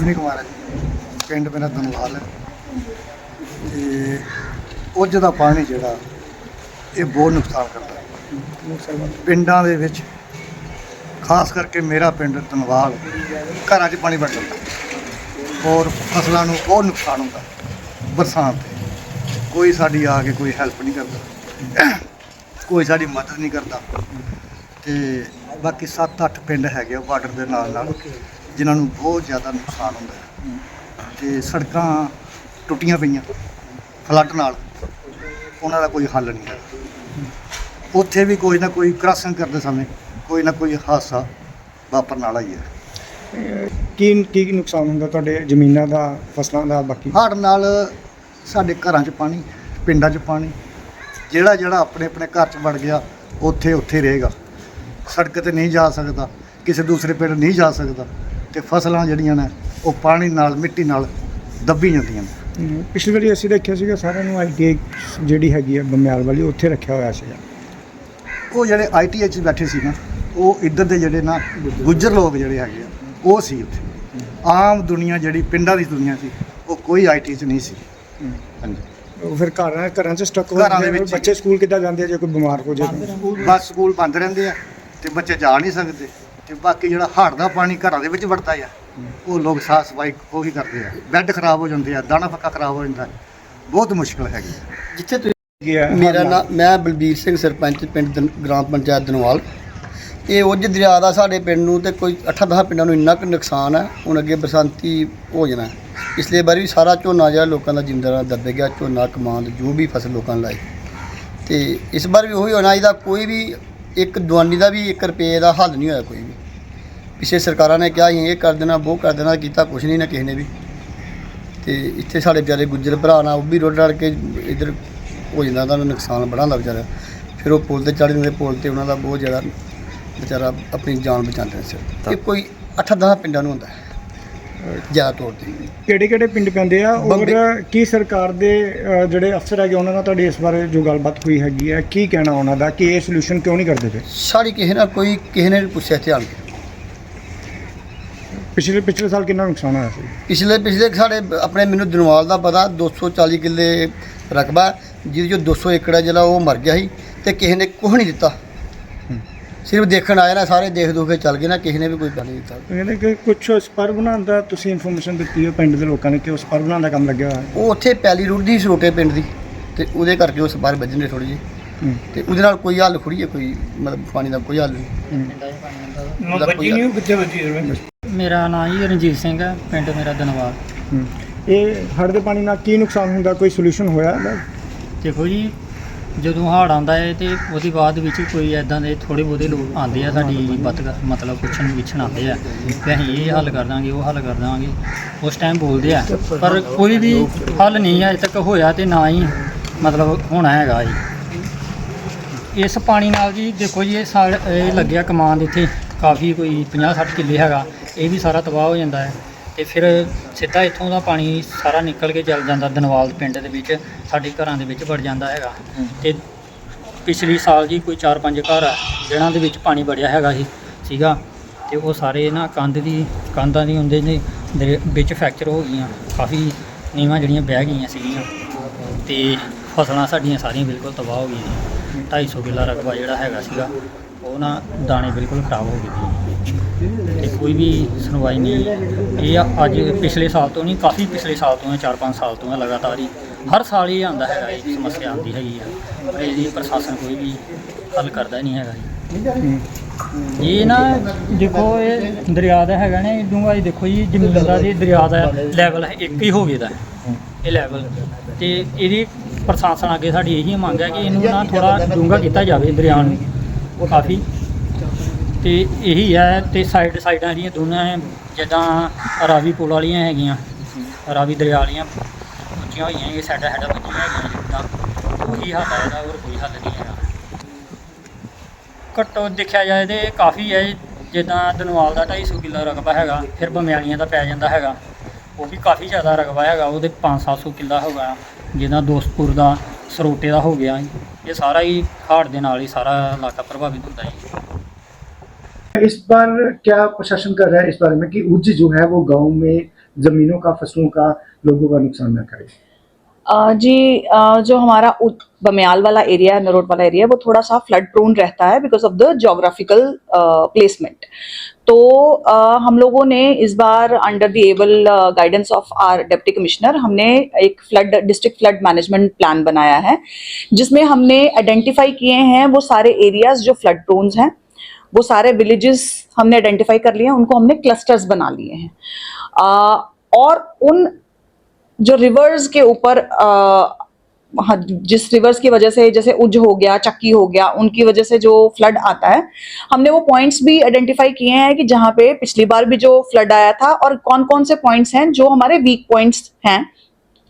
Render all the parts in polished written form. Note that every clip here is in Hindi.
अश्विनी कुमार है जी, पिंड मेरा धनवाल है। ਤੇ ਉੱਜ ਦਾ ਪਾਣੀ ਜਿਹੜਾ ਇਹ ਬਹੁਤ ਨੁਕਸਾਨ ਕਰਦਾ ਹੈ ਪਿੰਡਾਂ ਦੇ ਵਿੱਚ, ਖਾਸ ਕਰਕੇ ਮੇਰਾ ਪਿੰਡ ਧਨਵਾਲ, ਘਰਾਂ 'ਚ ਪਾਣੀ ਵੜ ਜਾਂਦਾ ਔਰ ਫਸਲਾਂ ਨੂੰ ਬਹੁਤ ਨੁਕਸਾਨ ਹੁੰਦਾ ਬਰਸਾਤ 'ਤੇ। ਕੋਈ ਸਾਡੀ ਆ ਕੇ ਕੋਈ ਹੈਲਪ ਨਹੀਂ ਕਰਦਾ, ਕੋਈ ਸਾਡੀ ਮਦਦ ਨਹੀਂ ਕਰਦਾ। ਤੇ ਬਾਕੀ 7-8 ਪਿੰਡ ਹੈਗੇ ਆ ਬਾਰਡਰ ਦੇ ਨਾਲ ਜਿਨ੍ਹਾਂ ਨੂੰ ਬਹੁਤ ਜ਼ਿਆਦਾ ਨੁਕਸਾਨ ਹੁੰਦਾ ਹੈ। ਤੇ ਸੜਕਾਂ ਟੁੱਟੀਆਂ ਪਈਆਂ ਫਲੱਡ ਨਾਲ, ਉਹਨਾਂ ਦਾ ਕੋਈ ਹੱਲ ਨਹੀਂ ਹੈ। ਉੱਥੇ ਵੀ ਕੋਈ ਨਾ ਕੋਈ ਕ੍ਰਾਸਿੰਗ ਕਰਦੇ ਸਮੇਂ ਕੋਈ ਨਾ ਕੋਈ ਹਾਦਸਾ ਵਾਪਰਨ ਵਾਲਾ ਹੀ ਹੈ। ਕੀ ਨੁਕਸਾਨ ਹੁੰਦਾ ਤੁਹਾਡੇ ਜ਼ਮੀਨਾਂ ਦਾ, ਫਸਲਾਂ ਦਾ? ਬਾਕੀ ਹੜ੍ਹ ਨਾਲ ਸਾਡੇ ਘਰਾਂ 'ਚ ਪਾਣੀ, ਪਿੰਡਾਂ 'ਚ ਪਾਣੀ, ਜਿਹੜਾ ਆਪਣੇ ਘਰ 'ਚ ਵੜ ਗਿਆ ਉੱਥੇ ਰਹੇਗਾ। ਸੜਕ 'ਤੇ ਨਹੀਂ ਜਾ ਸਕਦਾ, ਕਿਸੇ ਦੂਸਰੇ ਪਿੰਡ ਨਹੀਂ ਜਾ ਸਕਦਾ। ਅਤੇ ਫਸਲਾਂ ਜਿਹੜੀਆਂ ਨੇ ਉਹ ਪਾਣੀ ਨਾਲ, ਮਿੱਟੀ ਨਾਲ ਦੱਬੀ ਜਾਂਦੀਆਂ ਨੇ। ਪਿਛਲੀ ਵਾਰੀ ਅਸੀਂ ਦੇਖਿਆ ਸੀਗਾ ਸਾਰਿਆਂ ਨੂੰ ITI ਜਿਹੜੀ ਹੈਗੀ ਆ ਬਮਿਆਲ ਵਾਲੀ, ਉੱਥੇ ਰੱਖਿਆ ਹੋਇਆ ਸੀਗਾ। ਉਹ ਜਿਹੜੇ ITI 'ਚ ਬੈਠੇ ਸੀ ਨਾ, ਉਹ ਇੱਧਰ ਦੇ ਜਿਹੜੇ ਨਾ ਗੁੱਜਰ ਲੋਕ ਜਿਹੜੇ ਹੈਗੇ ਆ ਉਹ ਸੀ ਉੱਥੇ। ਆਮ ਦੁਨੀਆ ਜਿਹੜੀ ਪਿੰਡਾਂ ਦੀ ਦੁਨੀਆ ਸੀ ਉਹ ਕੋਈ ITI 'ਚ ਨਹੀਂ ਸੀ। ਹਾਂਜੀ, ਉਹ ਫਿਰ ਘਰਾਂ 'ਚ ਸਟਕ ਘਰਾਂ ਦੇ ਵਿੱਚ ਬੱਚੇ ਸਕੂਲ ਕਿੱਦਾਂ ਜਾਂਦੇ ਆ ਜੇ ਕੋਈ ਬਿਮਾਰ ਹੋ ਜਾਏ? ਬਸ ਸਕੂਲ ਬੰਦ ਰਹਿੰਦੇ ਆ ਅਤੇ ਬੱਚੇ ਜਾ ਨਹੀਂ ਸਕਦੇ। ਅਤੇ ਬਾਕੀ ਜਿਹੜਾ ਹੜ੍ਹ ਦਾ ਪਾਣੀ ਘਰਾਂ ਦੇ ਵਿੱਚ ਵੜਦਾ ਆ, ਉਹ ਲੋਕ ਸਾਫ਼ ਸਫਾਈ ਉਹੀ ਕਰਦੇ ਆ। ਬੈੱਡ ਖਰਾਬ ਹੋ ਜਾਂਦੇ ਆ, ਦਾਣਾ ਫੱਕਾ ਖਰਾਬ ਹੋ ਜਾਂਦਾ, ਬਹੁਤ ਮੁਸ਼ਕਿਲ ਹੈਗੀ। ਜਿੱਥੇ ਤੁਸੀਂ ਮੇਰਾ ਨਾਮ, ਮੈਂ ਬਲਬੀਰ ਸਿੰਘ, ਸਰਪੰਚ ਪਿੰਡ ਗ੍ਰਾਮ ਪੰਚਾਇਤ ਧਨਵਾਲ। ਇਹ ਉੱਜ ਦਰਿਆ ਦਾ ਸਾਡੇ ਪਿੰਡ ਨੂੰ ਤੇ ਕੋਈ 8-10 ਪਿੰਡਾਂ ਨੂੰ ਇੰਨਾ ਕੁ ਨੁਕਸਾਨ ਹੈ। ਹੁਣ ਅੱਗੇ ਬਰਸਾਤੀ ਹੋ ਜਾਣਾ। ਪਿਛਲੇ ਵਾਰੀ ਵੀ ਸਾਰਾ ਝੋਨਾ ਜਿਹੜਾ ਲੋਕਾਂ ਦਾ ਜ਼ਿਮੀਂਦਾਰਾਂ ਦਾ ਦੱਬ ਗਿਆ, ਝੋਨਾ ਕਮਾਂਦ ਜੋ ਵੀ ਫਸਲ ਲੋਕਾਂ ਨੇ ਲਾਈ। ਤੇ ਇਸ ਵਾਰ ਵੀ ਉਹੀ ਹੋਣਾ। ਇਹਦਾ ਕੋਈ ਵੀ ਇੱਕ ਦਵਾਨੀ ਦਾ ਵੀ 1 ਰੁਪਏ ਦਾ ਹੱਲ ਨਹੀਂ ਹੋਇਆ ਕੋਈ ਵੀ। ਪਿਛੇ ਸਰਕਾਰਾਂ ਨੇ ਕਿਹਾ ਇਹ ਕਰ ਦੇਣਾ, ਉਹ ਕਰ ਦੇਣਾ, ਕੀਤਾ ਕੁਛ ਨਹੀਂ ਨਾ ਕਿਸੇ ਨੇ ਵੀ। ਤੇ ਇੱਥੇ ਸਾਡੇ ਵਿਚਾਰੇ ਗੁੱਜਰ ਭਰਾ ਨਾਲ ਉਹ ਵੀ ਰੁੜ ਰੜ ਕੇ ਇੱਧਰ ਹੋ ਜਾਂਦਾ, ਉਹਨਾਂ ਨੂੰ ਨੁਕਸਾਨ ਬੜਾ ਹੁੰਦਾ ਵਿਚਾਰਾ। ਫਿਰ ਉਹ ਪੁਲ 'ਤੇ ਚੜ੍ਹ ਜਾਂਦੇ, ਪੁਲ 'ਤੇ ਉਹਨਾਂ ਦਾ ਬਹੁਤ ਜ਼ਿਆਦਾ ਵਿਚਾਰਾ ਆਪਣੀ ਜਾਨ ਬਚਾਉਂਦੇ ਸੀ। ਇਹ ਕੋਈ 8-10 ਪਿੰਡਾਂ ਨੂੰ ਹੁੰਦਾ ਜ਼ਿਆਦਾ ਤੌਰ 'ਤੇ। ਕਿਹੜੇ ਪਿੰਡ ਪੈਂਦੇ ਆ? ਔਰ ਕੀ ਸਰਕਾਰ ਦੇ ਜਿਹੜੇ ਅਫਸਰ ਹੈਗੇ ਉਹਨਾਂ ਨਾਲ ਤੁਹਾਡੀ ਇਸ ਬਾਰੇ ਜੋ ਗੱਲਬਾਤ ਹੋਈ ਹੈਗੀ ਹੈ, ਕੀ ਕਹਿਣਾ ਉਹਨਾਂ ਦਾ ਕਿ ਇਹ ਸੋਲੂਸ਼ਨ ਕਿਉਂ ਨਹੀਂ ਕਰਦੇ ਪਏ? ਸਾਡੀ ਕਿਸੇ ਨੇ ਪੁੱਛਿਆ ਇੱਥੇ ਆਣ ਕੇ। ਪਿਛਲੇ ਸਾਲ ਕਿੰਨਾ ਨੁਕਸਾਨ ਹੋਇਆ ਸੀ? ਪਿਛਲੇ ਸਾਡੇ ਆਪਣੇ ਮੈਨੂੰ ਧਨਵਾਲ ਦਾ ਪਤਾ 240 ਕਿੱਲੇ ਰਕਬਾ, ਜਿਹਦੇ 'ਚੋਂ 200 ਏਕੜ ਹੈ ਜਿਹੜਾ ਉਹ ਮਰ ਗਿਆ ਸੀ ਅਤੇ ਕਿਸੇ ਨੇ ਕੁਛ ਨਹੀਂ ਦਿੱਤਾ। ਸਿਰਫ ਦੇਖਣ ਆਏ ਨਾ, ਸਾਰੇ ਦੇਖ ਦੁਖ ਕੇ ਚੱਲ ਗਏ ਨਾ, ਕਿਸੇ ਨੇ ਵੀ ਕੋਈ ਗੱਲ ਨਹੀਂ ਦਿੱਤਾ। ਕਹਿੰਦੇ ਕਿ ਕੁਛ ਸਪਰ ਬਣਾਉਣ ਦਾ ਤੁਸੀਂ ਇਨਫੋਰਮੇਸ਼ਨ ਦਿੱਤੀ ਹੈ ਪਿੰਡ ਦੇ ਲੋਕਾਂ ਨੇ ਕਿ ਉਹ ਸਪਰ ਬਣਾਉਣ ਦਾ ਕੰਮ ਲੱਗਿਆ ਹੋਇਆ। ਉਹ ਉੱਥੇ ਪੈਲੀ ਰੁੜਦੀ ਸਰੋਟੇ ਪਿੰਡ ਦੀ, ਅਤੇ ਉਹਦੇ ਕਰਕੇ ਉਹ ਸਪਰ ਵੱਜਣੇ ਥੋੜ੍ਹੀ ਜਿਹੀ। ਅਤੇ ਉਹਦੇ ਨਾਲ ਕੋਈ ਹੱਲ ਥੋੜ੍ਹੀ ਹੈ, ਕੋਈ ਮਤਲਬ ਪਾਣੀ ਦਾ ਕੋਈ ਹੱਲ ਨਹੀਂ। ਮੇਰਾ ਨਾਮ ਜੀ ਰਣਜੀਤ ਸਿੰਘ ਹੈ, ਪਿੰਡ ਮੇਰਾ ਧਨਵਾਲ। ਇਹ ਹੜ੍ਹ ਦੇ ਪਾਣੀ ਨਾਲ ਕੀ ਨੁਕਸਾਨ ਹੁੰਦਾ, ਕੋਈ ਸੋਲੂਸ਼ਨ ਹੋਇਆ? ਦੇਖੋ ਜੀ, ਜਦੋਂ ਹੜ੍ਹ ਆਉਂਦਾ ਹੈ ਤੇ ਉਹਦੇ ਬਾਅਦ ਵਿੱਚ ਕੋਈ ਐਦਾਂ ਦੇ ਥੋੜ੍ਹੇ ਬਹੁਤੇ ਲੋਕ ਆਉਂਦੇ ਆ ਸਾਡੀ ਮਤਲਬ ਪੁੱਛਣ ਵਿਛਣ ਆਉਂਦੇ ਆ ਕਿ ਅਸੀਂ ਇਹ ਹੱਲ ਕਰ ਦਾਂਗੇ, ਉਹ ਹੱਲ ਕਰ ਦਾਂਗੇ। ਉਸ ਟਾਈਮ ਬੋਲਦੇ ਆ, ਪਰ ਕੋਈ ਵੀ ਹੱਲ ਨਹੀਂ ਅਜੇ ਤੱਕ ਹੋਇਆ ਤੇ ਨਾ ਹੀ ਮਤਲਬ ਹੋਣਾ ਹੈਗਾ ਜੀ। ਇਸ ਪਾਣੀ ਨਾਲ ਜੀ ਦੇਖੋ ਜੀ, ਇਹ ਲੱਗਿਆ ਕਮਾਂਦ ਇੱਥੇ ਕਾਫੀ ਕੋਈ 50-60 ਕਿੱਲੇ ਹੈਗਾ, ਇਹ ਵੀ ਸਾਰਾ ਤਬਾਹ ਹੋ ਜਾਂਦਾ ਹੈ। ਅਤੇ ਫਿਰ ਸਿੱਧਾ ਇੱਥੋਂ ਦਾ ਪਾਣੀ ਸਾਰਾ ਨਿਕਲ ਕੇ ਚੱਲ ਜਾਂਦਾ ਧਨਵਾਲ ਪਿੰਡ ਦੇ ਵਿੱਚ, ਸਾਡੇ ਘਰਾਂ ਦੇ ਵਿੱਚ ਵੜ ਜਾਂਦਾ ਹੈਗਾ। ਅਤੇ ਪਿਛਲੇ ਸਾਲ ਜੀ ਕੋਈ 4-5 ਘਰ ਆ ਜਿਹਨਾਂ ਦੇ ਵਿੱਚ ਪਾਣੀ ਵੜਿਆ ਹੈਗਾ ਸੀਗਾ ਅਤੇ ਉਹ ਸਾਰੇ ਨਾ ਕੰਧਾਂ ਦੀ ਹੁੰਦੇ ਨੇ ਵਿੱਚ ਫ੍ਰੈਕਚਰ ਹੋ ਗਈਆਂ, ਕਾਫੀ ਨੀਵਾਂ ਜਿਹੜੀਆਂ ਬਹਿ ਗਈਆਂ ਸੀਗੀਆਂ ਅਤੇ ਫਸਲਾਂ ਸਾਡੀਆਂ ਸਾਰੀਆਂ ਬਿਲਕੁਲ ਤਬਾਹ ਹੋ ਗਈਆਂ। 250 ਕਿੱਲਾ ਰਕਬਾ ਜਿਹੜਾ ਹੈਗਾ ਸੀਗਾ ਉਹ ਨਾ ਦਾਣੇ ਬਿਲਕੁਲ ਖਰਾਬ ਹੋ ਗਏ ਅਤੇ ਕੋਈ ਵੀ ਸੁਣਵਾਈ ਨਹੀਂ। ਇਹ ਅੱਜ ਪਿਛਲੇ ਸਾਲ ਤੋਂ ਨਹੀਂ, ਕਾਫੀ ਪਿਛਲੇ ਸਾਲ ਤੋਂ 4-5 ਸਾਲ ਤੋਂ ਲਗਾਤਾਰ ਹੀ ਹਰ ਸਾਲ ਹੀ ਆਉਂਦਾ ਹੈਗਾ, ਇਹ ਸਮੱਸਿਆ ਆਉਂਦੀ ਹੈਗੀ ਆ। ਇਹਦੀ ਪ੍ਰਸ਼ਾਸਨ ਕੋਈ ਵੀ ਹੱਲ ਕਰਦਾ ਨਹੀਂ ਹੈਗਾ ਜੀ। ਇਹ ਨਾ ਦੇਖੋ, ਇਹ ਦਰਿਆ ਦਾ ਹੈਗਾ ਨਾ ਡੂੰਘਾਈ, ਦੇਖੋ ਜੀ ਜ਼ਮੀਨ ਦਾ ਜੀ ਦਰਿਆ ਦਾ ਲੈਵਲ ਇੱਕ ਹੀ ਹੋ ਗਿਆ ਦਾ ਇਹ ਲੈਵਲ। ਅਤੇ ਇਹਦੀ ਪ੍ਰਸ਼ਾਸਨ ਅੱਗੇ ਸਾਡੀ ਇਹੀ ਮੰਗ ਹੈ ਕਿ ਇਹਨੂੰ ਨਾ ਥੋੜ੍ਹਾ ਡੂੰਘਾ ਕੀਤਾ ਜਾਵੇ ਦਰਿਆ ਨੂੰ ਕਾਫੀ। ਅਤੇ ਇਹੀ ਹੈ। ਅਤੇ ਸਾਈਡਾਂ ਜਿਹੜੀਆਂ ਦੋਨਾਂ ਜਿੱਦਾਂ ਰਾਵੀ ਪੁਲ ਵਾਲੀਆਂ ਹੈਗੀਆਂ, ਰਾਵੀ ਦਰਿਆ ਵਾਲੀਆਂ ਉੱਚੀਆਂ ਹੋਈਆਂ, ਇਹ ਸਾਈਡਾਂ ਵੱਜੀਆਂ ਹੈਗੀਆਂ ਜਿੱਦਾਂ, ਉਹੀ ਹੱਲ ਹੈ ਇਹਦਾ, ਹੋਰ ਕੋਈ ਹੱਲ ਨਹੀਂ ਹੈਗਾ। ਘੱਟੋ ਦੇਖਿਆ ਜਾਏ ਤਾਂ ਕਾਫੀ ਹੈ। ਜਿੱਦਾਂ ਧਨਵਾਲ ਦਾ 250 ਕਿੱਲਾ ਰਕਬਾ ਹੈਗਾ, ਫਿਰ ਬਮਿਆਲੀਆਂ ਦਾ ਪੈ ਜਾਂਦਾ ਹੈਗਾ, ਉਹ ਵੀ ਕਾਫੀ ਜ਼ਿਆਦਾ ਰਕਬਾ ਹੈਗਾ, ਉਹਦੇ 500-700 ਕਿੱਲਾ ਹੋਗਾ। ਜਿੱਦਾਂ ਦੋਸਤਪੁਰ ਦਾ, ਸਰੋਟੇ ਦਾ ਹੋ ਗਿਆ, ये सारा ही हाड़ के नाल ही सारा इलाका प्रभावित होता है। इस बार क्या प्रशासन कर रहा है इस बारे में कि उज्ज जो है वो गांव में ज़मीनों का, फसलों का, लोगों का नुकसान ना करे? जो हमारा बमियाल वाला एरिया है, नरोट वाला एरिया है, वो थोड़ा सा फ्लड प्रोन रहता है because of the geographical placement. तो हम लोगों ने इस बार under the able guidance of our deputy commissioner हमने एक डिस्ट्रिक्ट फ्लड मैनेजमेंट प्लान बनाया है, जिसमें हमने आइडेंटिफाई किए हैं वो सारे एरियाज जो फ्लड प्रोन्स हैं, वो सारे विलेजेस हमने आइडेंटिफाई कर लिए हैं, उनको हमने क्लस्टर्स बना लिए हैं। और उन जो रिवर्स के ऊपर जिस रिवर्स की वजह से, जैसे उज हो गया, चक्की हो गया, उनकी वजह से जो फ्लड आता है, हमने वो पॉइंट्स भी आइडेंटिफाई किए हैं कि जहां पे पिछली बार भी जो फ्लड आया था, और कौन कौन से पॉइंट्स हैं जो हमारे वीक पॉइंट्स हैं,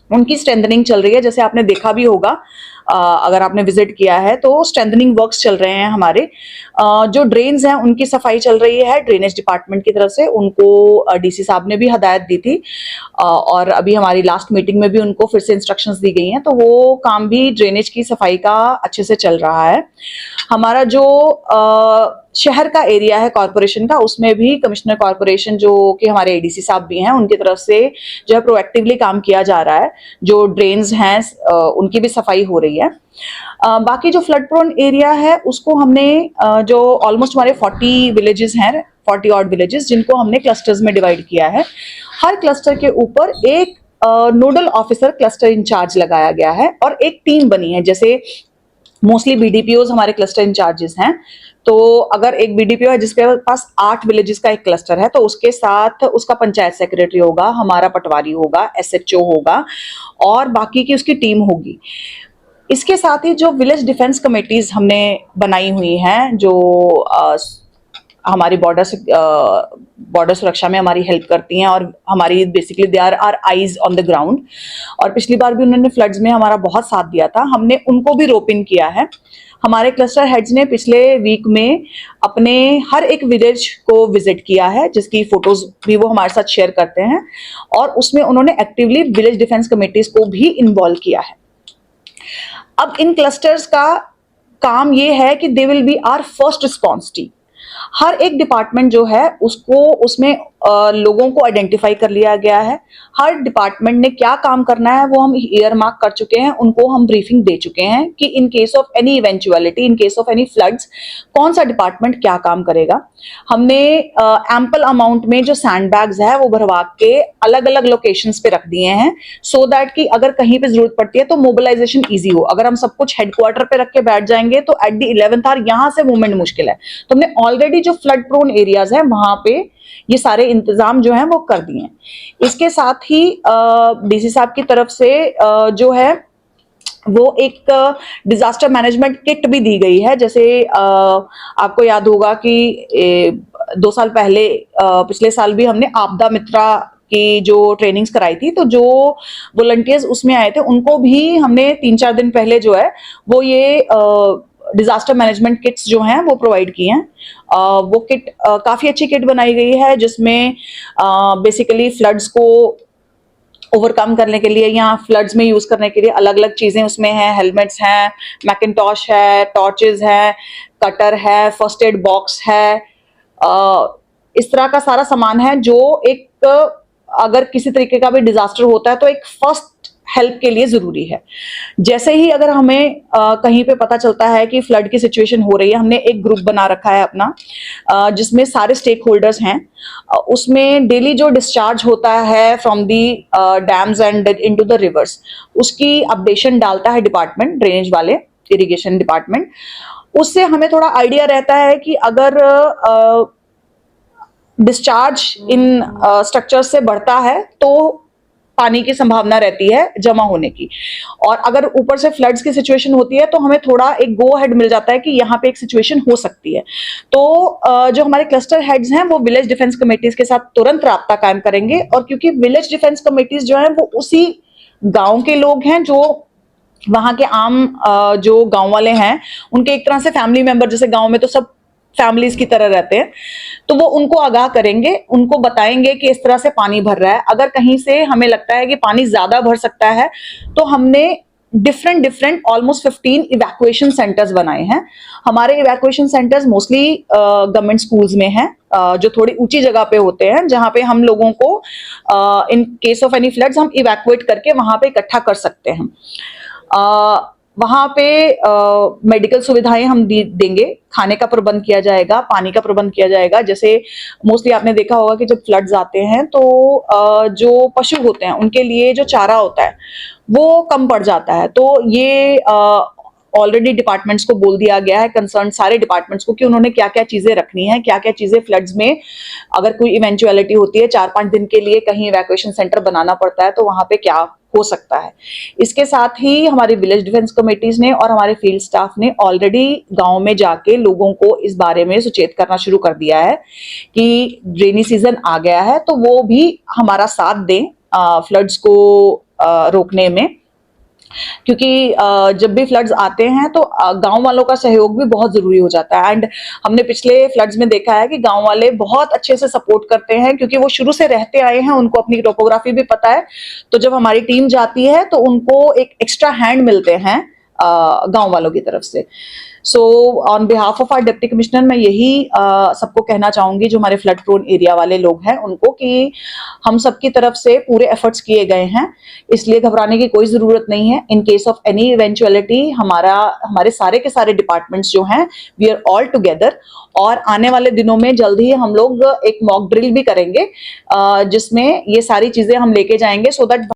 उनकी स्ट्रेंथनिंग चल रही है। जैसे आपने देखा भी होगा, अगर आपने विजिट किया है तो स्ट्रेंथनिंग वर्क्स चल रहे हैं हमारे। जो ड्रेन्स हैं उनकी सफाई चल रही है ड्रेनेज डिपार्टमेंट की तरफ से, उनको डीसी साहब ने भी हदायत दी थी, और अभी हमारी लास्ट मीटिंग में भी उनको फिर से इंस्ट्रक्शंस दी गई हैं, तो वो काम भी ड्रेनेज की सफाई का अच्छे से चल रहा है। हमारा जो शहर का एरिया है कॉरपोरेशन का, उसमें भी कमिश्नर कॉरपोरेशन जो कि हमारे एडीसी साहब भी हैं, उनकी तरफ से जो है प्रोएक्टिवली काम किया जा रहा है। जो ड्रेन्स हैं उनकी भी सफाई हो रही है। बाकी जो फ्लड प्रोन एरिया है उसको हमने जो ऑलमोस्ट हमारे 40 विलेजेस हैं, 40 ऑड विलेजेस, जिनको हमने क्लस्टर्स में डिवाइड किया है। हर क्लस्टर के ऊपर एक नोडल ऑफिसर क्लस्टर इंचार्ज लगाया गया है और एक टीम बनी है। जैसे मोस्टली बीडीपीओज हमारे क्लस्टर इंचार्जेस हैं, तो अगर एक बीडीपीओ है जिसके पास 8 विलेजेस का एक क्लस्टर है, तो उसके साथ उसका पंचायत सेक्रेटरी होगा, हमारा पटवारी होगा, एसएचओ होगा, और बाकी की उसकी टीम होगी। इसके साथ ही जो विलेज डिफेंस कमेटीज हमने बनाई हुई हैं, जो हमारी बॉर्डर सुरक्षा में हमारी हेल्प करती हैं, और हमारी basically they are eyes on the ground, और पिछली बार भी उन्होंने फ्लड्स में हमारा बहुत साथ दिया था। हमने उनको भी रोप इन किया है। हमारे क्लस्टर हेड्स ने पिछले वीक में अपने हर एक विलेज को विजिट किया है, जिसकी फोटोज भी वो हमारे साथ शेयर करते हैं, और उसमें उन्होंने एक्टिवली विलेज डिफेंस कमेटीज को भी इन्वॉल्व किया है। अब इन क्लस्टर्स का काम ये है कि they will be our first response team. हर एक डिपार्टमेंट जो है उसको उसमें लोगों को आइडेंटिफाई कर लिया गया है। हर डिपार्टमेंट ने क्या काम करना है वो हम ईयर मार्क कर चुके हैं, उनको हम ब्रीफिंग दे चुके हैं कि in case of any eventuality, in case of any floods, कौन सा डिपार्टमेंट क्या काम करेगा। हमने एम्पल अमाउंट में जो सैंड बैग्स है वो भरवा के अलग अलग लोकेशंस पे रख दिए हैं, सो दैट कि अगर कहीं पे जरूरत पड़ती है तो मोबिलाइजेशन ईजी हो। अगर हम सब कुछ हेडक्वार्टर पे रख के बैठ जाएंगे तो एट द 11th आवर यहाँ से मूवमेंट मुश्किल है। तो हमने ऑलरेडी जो फ्लड प्रोन एरियाज है वहां पे ये सारे इंतजाम जो हैं वो कर दिए हैं। इसके साथ ही डीसी साहब की तरफ से जो है वो एक डिजास्टर मैनेजमेंट किट भी दी गई है। जैसे आपको याद होगा कि 2 साल पहले, पिछले साल भी हमने आपदा मित्रा की जो ट्रेनिंग्स कराई थी, तो जो वॉलंटियर्स उसमें आए थे उनको भी हमने 3-4 दिन पहले जो है वो ये डिजास्टर मैनेजमेंट किट्स जो हैं वो प्रोवाइड की हैं। वो किट काफ़ी अच्छी किट बनाई गई है, जिसमें बेसिकली फ्लड्स को ओवरकम करने के लिए या फ्लड्स में यूज़ करने के लिए अलग अलग चीज़ें उसमें हैं। हेलमेट्स हैं, मैकिनटॉश है, टॉर्चेज है, कटर है, फर्स्ट एड बॉक्स है, इस तरह का सारा सामान है जो एक अगर किसी तरीके का भी डिजास्टर होता है तो एक फर्स्ट हेल्प के लिए जरूरी है। जैसे ही अगर हमें कहीं पे पता चलता है कि फ्लड की सिचुएशन हो रही है, हमने एक ग्रुप बना रखा है अपना, जिसमें सारे स्टेक होल्डर्स हैं। उसमें डेली जो डिस्चार्ज होता है from the dams and into the reverse, उसकी अपडेशन डालता है डिपार्टमेंट, ड्रेनेज वाले, इरिगेशन डिपार्टमेंट। उससे हमें थोड़ा आइडिया रहता है कि अगर डिस्चार्ज इन स्ट्रक्चर से बढ़ता है तो पानी की संभावना रहती है जमा होने की, और अगर ऊपर से फ्लड्स की सिचुएशन होती है तो हमें थोड़ा एक गो हेड मिल जाता है कि यहाँ पे एक सिचुएशन हो सकती है। तो जो हमारे क्लस्टर हेड्स हैं वो विलेज डिफेंस कमेटीज के साथ तुरंत राब्ता कायम करेंगे, और क्योंकि विलेज डिफेंस कमेटीज जो हैं वो उसी गांव के लोग हैं, जो वहाँ के आम जो गांव वाले हैं उनके एक तरह से फैमिली मेंबर, जैसे गांव में तो सब फैमिलीज की तरह रहते हैं, तो वो उनको आगाह करेंगे, उनको बताएंगे कि इस तरह से पानी भर रहा है। अगर कहीं से हमें लगता है कि पानी ज्यादा भर सकता है तो हमने डिफरेंट ऑलमोस्ट 15 इवैक्यूएशन सेंटर्स बनाए हैं। हमारे evacuation centres mostly government schools में हैं, जो थोड़ी ऊंची जगह पे होते हैं, जहां पे हम लोगों को in case of any floods हम इवैक्यूएट करके वहां पे इकट्ठा कर सकते हैं। वहां पे मेडिकल सुविधाएं हम देंगे, खाने का प्रबंध किया जाएगा, पानी का प्रबंध किया जाएगा। जैसे मोस्टली आपने देखा होगा कि जब फ्लड्स आते हैं तो जो पशु होते हैं उनके लिए जो चारा होता है वो कम पड़ जाता है। तो ये ऑलरेडी डिपार्टमेंट्स को बोल दिया गया है, कंसर्न सारे डिपार्टमेंट्स को, कि उन्होंने क्या क्या चीजें रखनी है, क्या क्या चीजें फ्लड्स में अगर कोई इवेंचुअलिटी होती है 4-5 दिन के लिए कहीं इवैक्यूएशन सेंटर बनाना पड़ता है तो वहां पे क्या हो सकता है। इसके साथ ही हमारी विलेज डिफेंस कमेटीज ने और हमारे फील्ड स्टाफ ने ऑलरेडी गांव में जाके लोगों को इस बारे में सचेत करना शुरू कर दिया है कि रेनी सीजन आ गया है, तो वो भी हमारा साथ दें फ्लड्स को रोकने में। क्योंकि जब भी फ्लड्स आते हैं तो गांव वालों का सहयोग भी बहुत जरूरी हो जाता है। एंड हमने पिछले फ्लड्स में देखा है कि गांव वाले बहुत अच्छे से सपोर्ट करते हैं, क्योंकि वो शुरू से रहते आए हैं, उनको अपनी टोपोग्राफी भी पता है। तो जब हमारी टीम जाती है तो उनको एक एक्स्ट्रा हैंड मिलते हैं गांव वालों की तरफ से। So on behalf of our deputy commissioner मैं यही सबको कहना चाहूंगी, जो हमारे फ्लड प्रोन एरिया वाले लोग हैं उनको, कि हम सबकी तरफ से पूरे एफर्ट्स किए गए हैं, इसलिए घबराने की कोई जरूरत नहीं है। In case of any eventuality हमारे सारे के सारे डिपार्टमेंट्स जो हैं वी आर ऑल टुगेदर। और आने वाले दिनों में जल्द ही हम लोग एक मॉक ड्रिल भी करेंगे, जिसमें ये सारी चीजें हम लेके जाएंगे, सो दैट